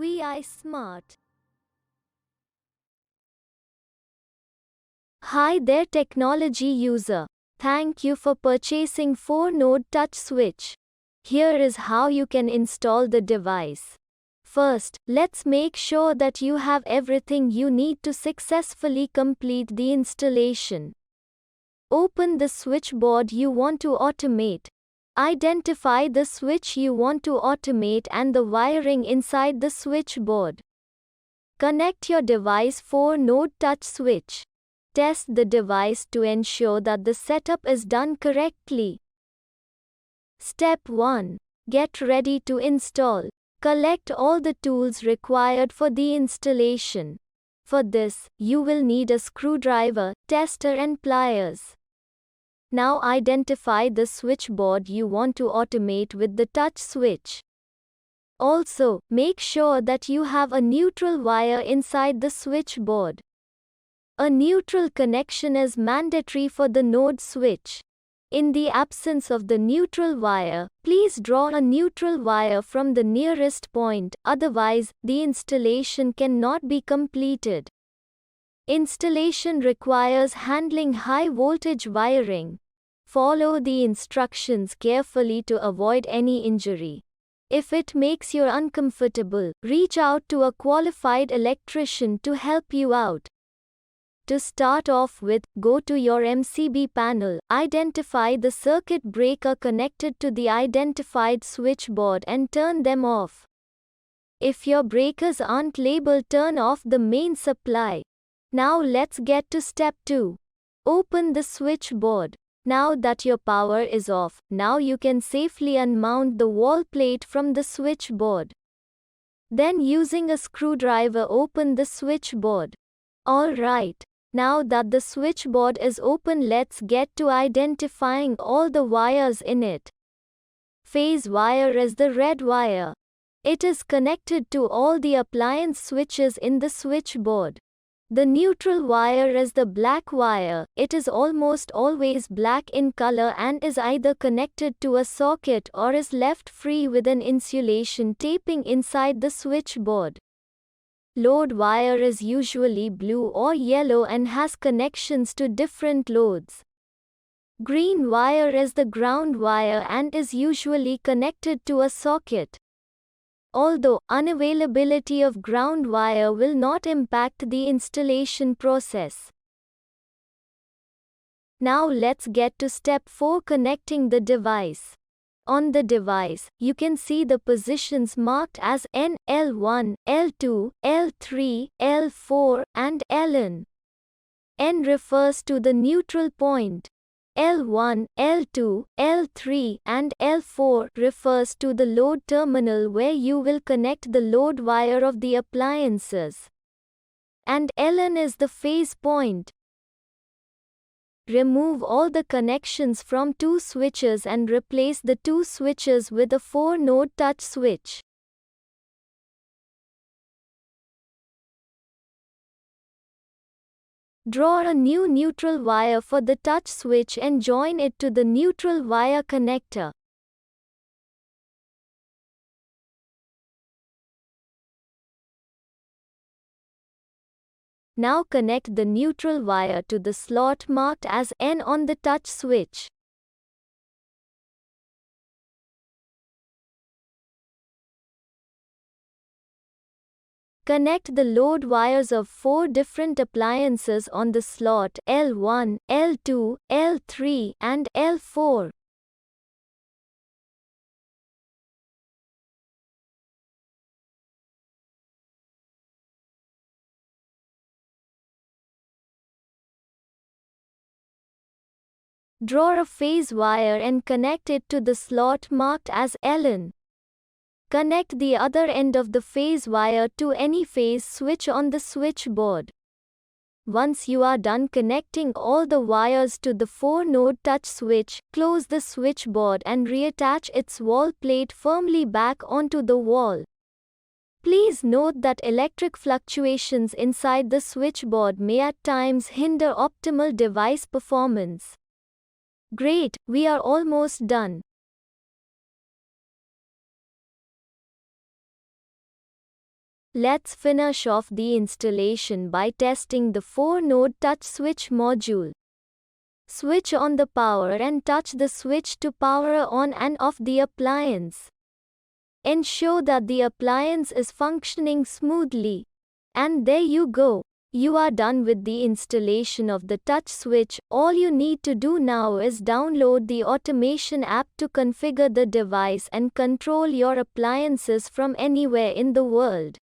VI Smart. Hi there technology user. Thank you for purchasing 4-node touch switch. Here is how you can install the device. First, let's make sure that you have everything you need to successfully complete the installation. Open the switchboard you want to automate. Identify the switch you want to automate and the wiring inside the switchboard. Connect your device 4-node touch switch. Test the device to ensure that the setup is done correctly. Step 1. Get ready to install. Collect all the tools required for the installation. For this, you will need a screwdriver, tester and pliers. Now identify the switchboard you want to automate with the touch switch. Also, make sure that you have a neutral wire inside the switchboard. A neutral connection is mandatory for the node switch. In the absence of the neutral wire, please draw a neutral wire from the nearest point, otherwise, the installation cannot be completed. Installation requires handling high voltage wiring. Follow the instructions carefully to avoid any injury. If it makes you uncomfortable, reach out to a qualified electrician to help you out. To start off with, go to your MCB panel, identify the circuit breaker connected to the identified switchboard and turn them off. If your breakers aren't labeled, turn off the main supply. Now let's get to step 2. Open the switchboard. Now that your power is off, now you can safely unmount the wall plate from the switchboard. Then using a screwdriver open the switchboard. Alright. Now that the switchboard is open, let's get to identifying all the wires in it. Phase wire is the red wire. It is connected to all the appliance switches in the switchboard. The neutral wire is the black wire. It is almost always black in color and is either connected to a socket or is left free with an insulation taping inside the switchboard. Load wire is usually blue or yellow and has connections to different loads. Green wire is the ground wire and is usually connected to a socket. Although unavailability of ground wire will not impact the installation process. Now let's get to step 4, connecting the device. On the device, you can see the positions marked as N, L1, L2, L3, L4, and Ln. N refers to the neutral point. L1, L2, L3, and L4 refers to the load terminal where you will connect the load wire of the appliances. And Ln is the phase point. Remove all the connections from 2 switches and replace the 2 switches with a 4-node touch switch. Draw a new neutral wire for the touch switch and join it to the neutral wire connector. Now connect the neutral wire to the slot marked as N on the touch switch. Connect the load wires of 4 different appliances on the slot L1, L2, L3, and L4. Draw a phase wire and connect it to the slot marked as Ln. Connect the other end of the phase wire to any phase switch on the switchboard. Once you are done connecting all the wires to the 4-node touch switch, close the switchboard and reattach its wall plate firmly back onto the wall. Please note that electric fluctuations inside the switchboard may at times hinder optimal device performance. Great, we are almost done. Let's finish off the installation by testing the 4-node touch switch module. Switch on the power and touch the switch to power on and off the appliance. Ensure that the appliance is functioning smoothly. And there you go. You are done with the installation of the touch switch. All you need to do now is download the automation app to configure the device and control your appliances from anywhere in the world.